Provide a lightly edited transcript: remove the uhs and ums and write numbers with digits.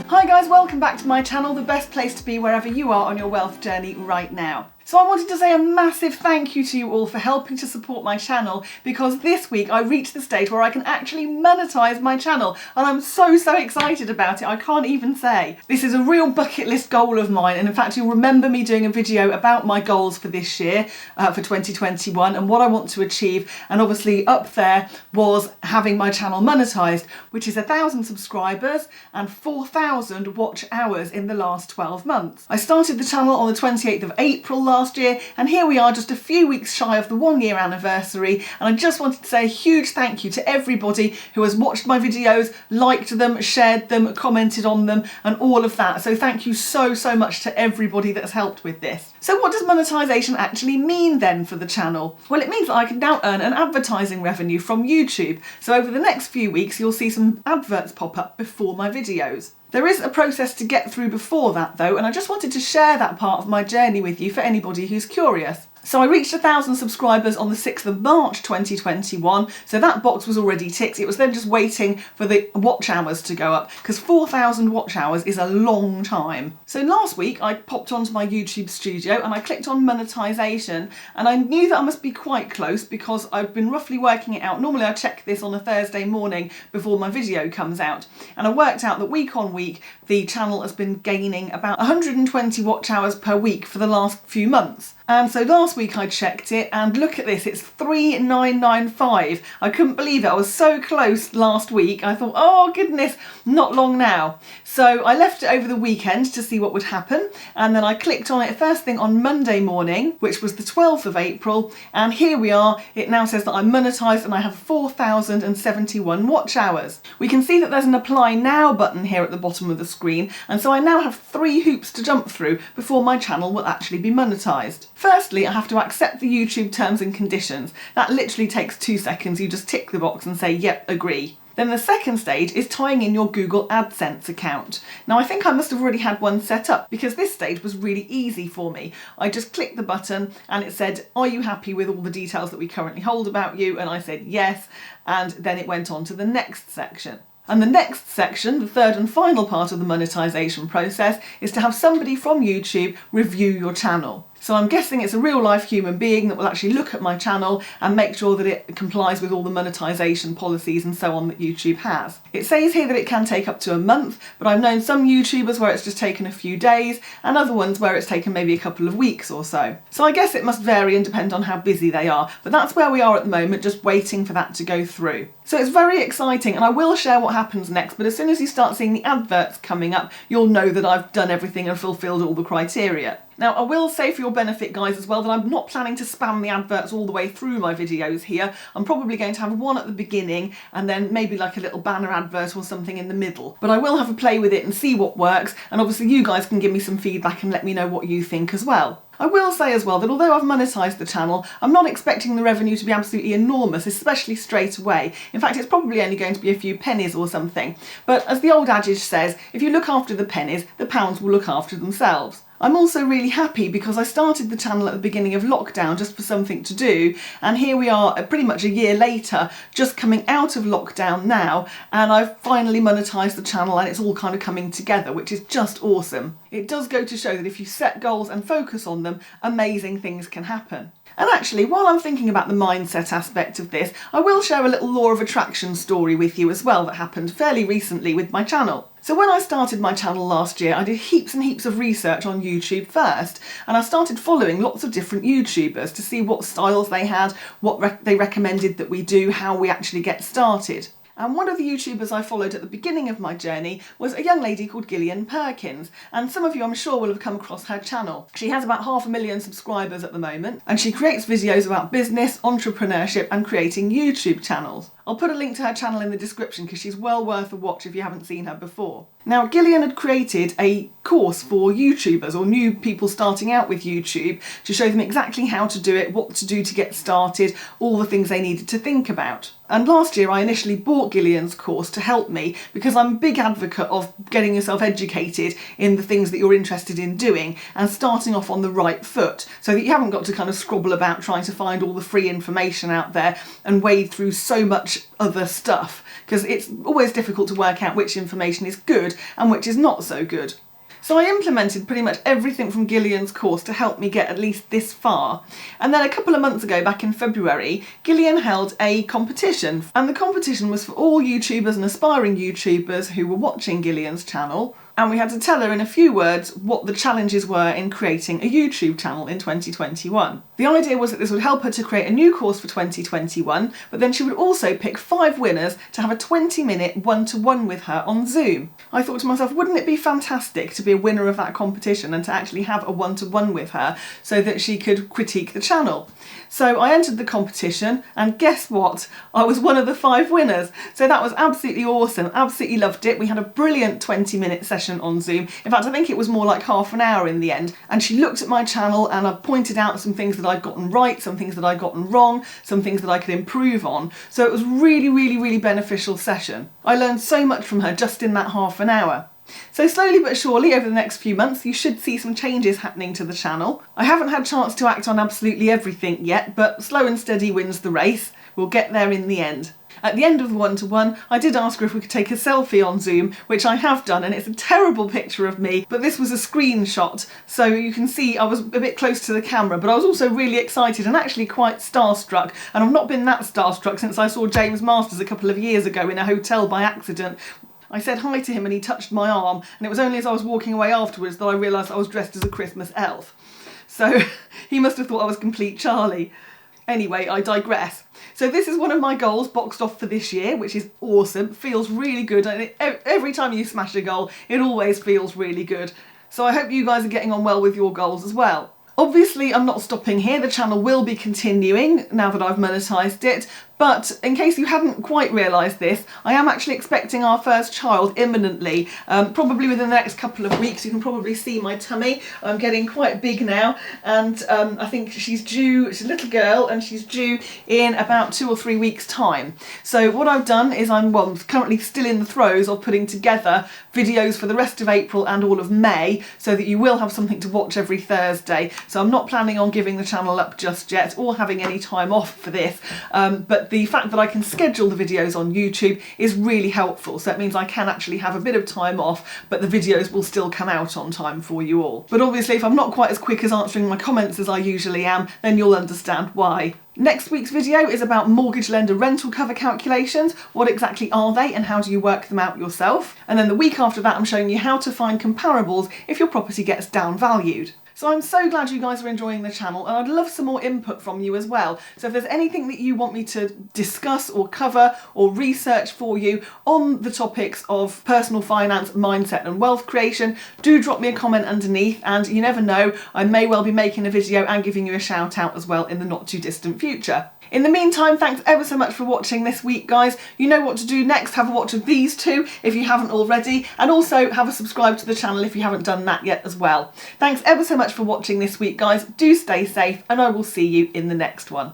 Hi guys, welcome back to my channel, the best place to be wherever you are on your wealth journey right now. So I wanted to say a massive thank you to you all for helping to support my channel, because this week I reached the stage where I can actually monetize my channel, and I'm so excited about it, I can't even say. This is a real bucket list goal of mine, and in fact you'll remember me doing a video about my goals for this year, for 2021, and what I want to achieve, and obviously up there was having my channel monetized, which is 1,000 subscribers and 4,000 watch hours in the last 12 months. I started the channel on the 28th of April last year, and here we are just a few weeks shy of the 1 year anniversary, and I just wanted to say a huge thank you to everybody who has watched my videos, liked them, shared them, commented on them, and all of that. So thank you so much to everybody that's helped with this. So what does monetization actually mean then for the channel? Well, it means that I can now earn an advertising revenue from YouTube. So over the next few weeks you'll see some adverts pop up before my videos. There is a process to get through before that though, and I just wanted to share that part of my journey with you for anybody who's curious. So I reached 1,000 subscribers on the 6th of March 2021, so that box was already ticked. It was then just waiting for the watch hours to go up, because 4,000 watch hours is a long time. So last week I popped onto my YouTube studio and I clicked on monetization, and I knew that I must be quite close because I've been roughly working it out. Normally I check this on a Thursday morning before my video comes out, and I worked out that week on week the channel has been gaining about 120 watch hours per week for the last few months. And so last week I checked it, and look at this, it's 3,995. I couldn't believe it. I was so close last week. I thought, oh goodness, not long now. So I left it over the weekend to see what would happen, and then I clicked on it first thing on Monday morning, which was the 12th of April, and here we are. It now says that I'm monetized and I have 4,071 watch hours. We can see that there's an apply now button here at the bottom of the screen, and so I now have 3 hoops to jump through before my channel will actually be monetized. Firstly, I have to accept the YouTube terms and conditions. That literally takes 2 seconds. You just tick the box and say, yep, agree. Then the second stage is tying in your Google AdSense account. Now I think I must have already had one set up, because this stage was really easy for me. I just clicked the button and it said, are you happy with all the details that we currently hold about you? And I said yes, and then it went on to the next section. And the next section, the third and final part of the monetization process, is to have somebody from YouTube review your channel. So I'm guessing it's a real life human being that will actually look at my channel and make sure that it complies with all the monetization policies and so on that YouTube has. It says here that it can take up to a month, but I've known some YouTubers where it's just taken a few days, and other ones where it's taken maybe a couple of weeks or so. So I guess it must vary and depend on how busy they are, but that's where we are at the moment, just waiting for that to go through. So it's very exciting, and I will share what happens next, but as soon as you start seeing the adverts coming up, you'll know that I've done everything and fulfilled all the criteria. Now I will say for your benefit guys as well that I'm not planning to spam the adverts all the way through my videos here. I'm probably going to have one at the beginning and then maybe like a little banner advert or something in the middle. But I will have a play with it and see what works, and obviously you guys can give me some feedback and let me know what you think as well. I will say as well that although I've monetised the channel, I'm not expecting the revenue to be absolutely enormous, especially straight away. In fact, it's probably only going to be a few pennies or something. But as the old adage says, if you look after the pennies, the pounds will look after themselves. I'm also really happy because I started the channel at the beginning of lockdown just for something to do, and here we are pretty much a year later, just coming out of lockdown now, and I've finally monetised the channel and it's all kind of coming together, which is just awesome. It does go to show that if you set goals and focus on them, amazing things can happen. And actually, while I'm thinking about the mindset aspect of this, I will share a little law of attraction story with you as well that happened fairly recently with my channel. So when I started my channel last year, I did heaps and heaps of research on YouTube first, and I started following lots of different YouTubers to see what styles they had, what they recommended that we do, how we actually get started. And one of the YouTubers I followed at the beginning of my journey was a young lady called Gillian Perkins, and some of you I'm sure will have come across her channel. She has about 500,000 subscribers at the moment, and she creates videos about business, entrepreneurship and creating YouTube channels. I'll put a link to her channel in the description because she's well worth a watch if you haven't seen her before. Now, Gillian had created a course for YouTubers or new people starting out with YouTube to show them exactly how to do it, what to do to get started, all the things they needed to think about. And last year I initially bought Gillian's course to help me because I'm a big advocate of getting yourself educated in the things that you're interested in doing and starting off on the right foot so that you haven't got to kind of scrabble about trying to find all the free information out there and wade through so much much other stuff, because it's always difficult to work out which information is good and which is not so good. So I implemented pretty much everything from Gillian's course to help me get at least this far. And then a couple of months ago, back in February, Gillian held a competition. And the competition was for all YouTubers and aspiring YouTubers who were watching Gillian's channel. And we had to tell her in a few words what the challenges were in creating a YouTube channel in 2021. The idea was that this would help her to create a new course for 2021, but then she would also pick 5 winners to have a 20-minute one-to-one with her on Zoom. I thought to myself, wouldn't it be fantastic to be a winner of that competition and to actually have a one-to-one with her so that she could critique the channel? So I entered the competition, and guess what? I was one of the 5 winners. So that was absolutely awesome. Absolutely loved it. We had a brilliant 20-minute session on Zoom. In fact, I think it was more like half an hour in the end. And she looked at my channel and I pointed out some things that I'd gotten right, some things that I'd gotten wrong, some things that I could improve on. So it was really beneficial session. I learned so much from her just in that half an hour. So slowly but surely over the next few months you should see some changes happening to the channel. I haven't had a chance to act on absolutely everything yet, but slow and steady wins the race. We'll get there in the end. At the end of the one-to-one, I did ask her if we could take a selfie on Zoom, which I have done, and it's a terrible picture of me, but this was a screenshot, so you can see I was a bit close to the camera, but I was also really excited and actually quite starstruck, and I've not been that starstruck since I saw James Masters a couple of years ago in a hotel by accident. I said hi to him and he touched my arm, and it was only as I was walking away afterwards that I realised I was dressed as a Christmas elf. So he must have thought I was complete Charlie. Anyway, I digress. So this is one of my goals boxed off for this year, which is awesome. Feels really good, and every time you smash a goal, it always feels really good. So I hope you guys are getting on well with your goals as well. Obviously, I'm not stopping here. The channel will be continuing now that I've monetised it. But in case you hadn't quite realised this, I am actually expecting our first child imminently, probably within the next couple of weeks. You can probably see my tummy. I'm getting quite big now, and I think she's due, she's a little girl, and she's due in about 2 or 3 weeks' time. So what I've done is I'm currently still in the throes of putting together videos for the rest of April and all of May, so that you will have something to watch every Thursday. So I'm not planning on giving the channel up just yet, or having any time off for this, but the fact that I can schedule the videos on YouTube is really helpful. So it means I can actually have a bit of time off, but the videos will still come out on time for you all. But obviously, if I'm not quite as quick as answering my comments as I usually am, then you'll understand why. Next week's video is about mortgage lender rental cover calculations. What exactly are they and how do you work them out yourself? And then the week after that, I'm showing you how to find comparables if your property gets downvalued. So I'm so glad you guys are enjoying the channel, and I'd love some more input from you as well. So if there's anything that you want me to discuss or cover or research for you on the topics of personal finance, mindset and wealth creation, do drop me a comment underneath, and you never know, I may well be making a video and giving you a shout out as well in the not too distant future. In the meantime, thanks ever so much for watching this week, guys. You know what to do next. Have a watch of these two if you haven't already, and also have a subscribe to the channel if you haven't done that yet as well. Thanks ever so much for watching this week, guys. Do stay safe, and I will see you in the next one.